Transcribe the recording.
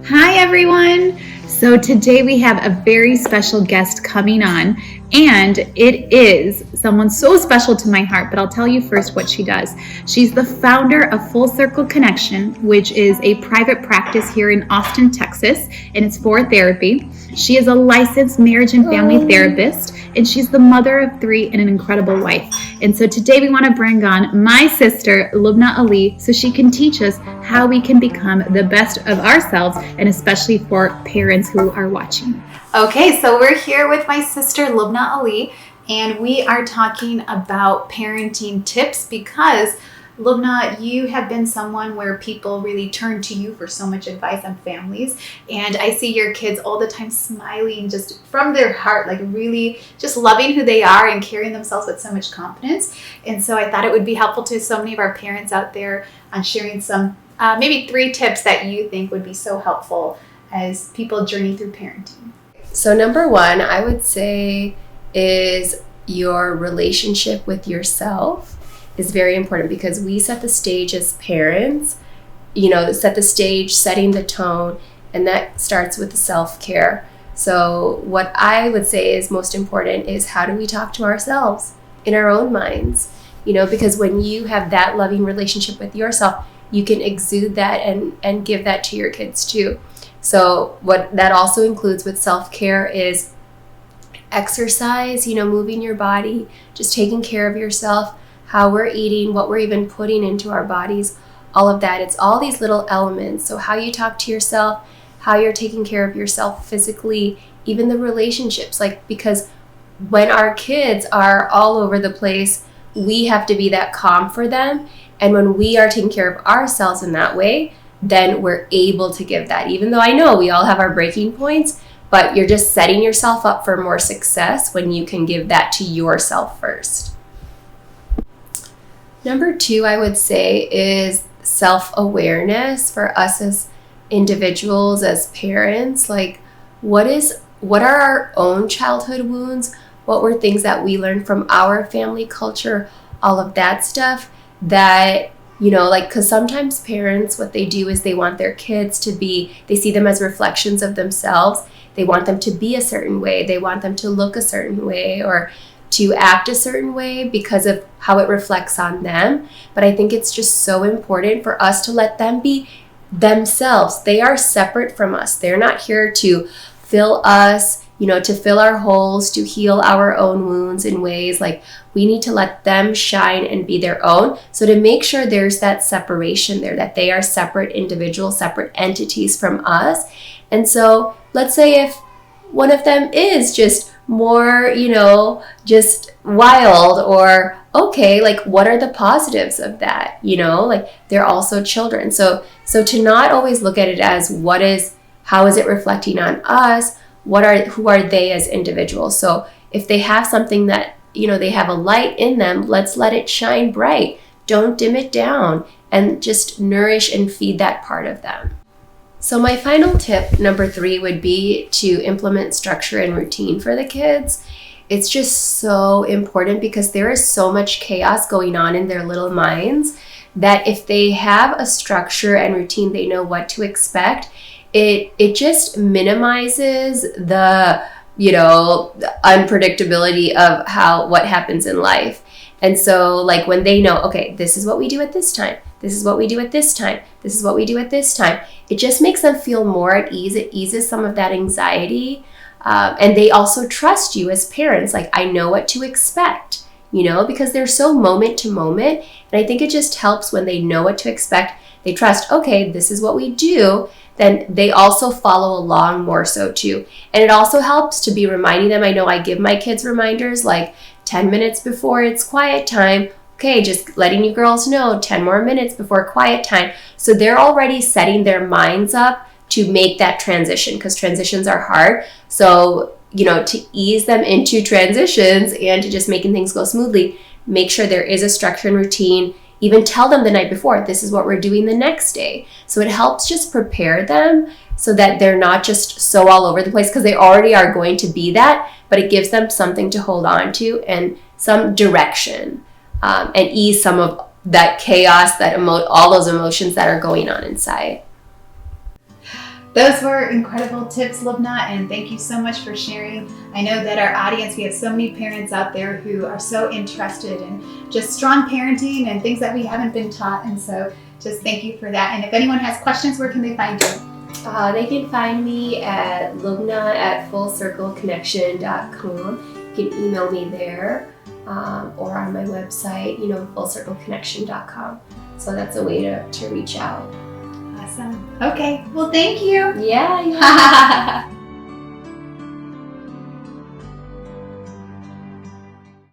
Hi, everyone. So today we have a very special guest coming on, and it is someone so special to my heart, but I'll tell you first what she does. She's the founder of Full Circle Connection, which is a private practice here in Austin, Texas, and it's for therapy. She is a licensed marriage and family therapist, and she's the mother of 3 and an incredible wife. And so today we want to bring on my sister, Lubna Ali, so she can teach us how we can become the best of ourselves, and especially for parents who are watching. Okay, so we're here with my sister, Lubna Ali, and we are talking about parenting tips because Lubna, you have been someone where people really turn to you for so much advice on families. And I see your kids all the time smiling just from their heart, like really just loving who they are and carrying themselves with so much confidence. And so I thought it would be helpful to so many of our parents out there on sharing some, maybe 3 tips that you think would be so helpful as people journey through parenting. So number 1, I would say, is your relationship with yourself is very important because we set the stage as parents, set the stage, setting the tone, and that starts with the self-care. So what I would say is most important is how do we talk to ourselves in our own minds, because when you have that loving relationship with yourself, you can exude that and give that to your kids too. So what that also includes with self-care is exercise, moving your body, just taking care of yourself, how we're eating, what we're even putting into our bodies, all of that. It's all these little elements. So how you talk to yourself, how you're taking care of yourself physically, even the relationships, because when our kids are all over the place, we have to be that calm for them. And when we are taking care of ourselves in that way, then we're able to give that. Even though I know we all have our breaking points, but you're just setting yourself up for more success when you can give that to yourself first. Number 2, I would say, is self-awareness for us as individuals, as parents. What are our own childhood wounds? What were things that we learned from our family culture? All of that stuff that, because sometimes parents, what they do is they want their kids to be, they see them as reflections of themselves. They want them to be a certain way. They want them to look a certain way or to act a certain way because of how it reflects on them. But I think it's just so important for us to let them be themselves. They are separate from us. They're not here to fill us, to fill our holes, to heal our own wounds in ways. We need to let them shine and be their own. So to make sure there's that separation there, that they are separate individuals, separate entities from us. And so let's say if one of them is just more, just wild, or okay, what are the positives of that? They're also children. So to not always look at it as how is it reflecting on us? Who are they as individuals? So if they have something that, they have a light in them, let's let it shine bright. Don't dim it down and just nourish and feed that part of them. So my final tip, number 3, would be to implement structure and routine for the kids. It's just so important because there is so much chaos going on in their little minds that if they have a structure and routine, they know what to expect. It just minimizes the unpredictability of what happens in life. And so when they know, okay, this is what we do at this time, this is what we do at this time, this is what we do at this time, it just makes them feel more at ease. It eases some of that anxiety. And they also trust you as parents. I know what to expect, because they're so moment to moment. And I think it just helps when they know what to expect. They trust, okay, this is what we do. Then they also follow along more so too. And it also helps to be reminding them. I know I give my kids reminders 10 minutes before it's quiet time. Okay, just letting you girls know 10 more minutes before quiet time. So they're already setting their minds up to make that transition because transitions are hard. So, to ease them into transitions and to just making things go smoothly, make sure there is a structure and routine. Even tell them the night before, this is what we're doing the next day. So it helps just prepare them so that they're not just so all over the place because they already are going to be that, but it gives them something to hold on to and some direction and ease some of that chaos, all those emotions that are going on inside. Those were incredible tips, Lubna, and thank you so much for sharing. I know that our audience, we have so many parents out there who are so interested in just strong parenting and things that we haven't been taught, and so just thank you for that. And if anyone has questions, where can they find you? They can find me at lubna@fullcircleconnection.com. You can email me there or on my website, fullcircleconnection.com. So that's a way to reach out. Awesome. Okay. Well, thank you. Yeah.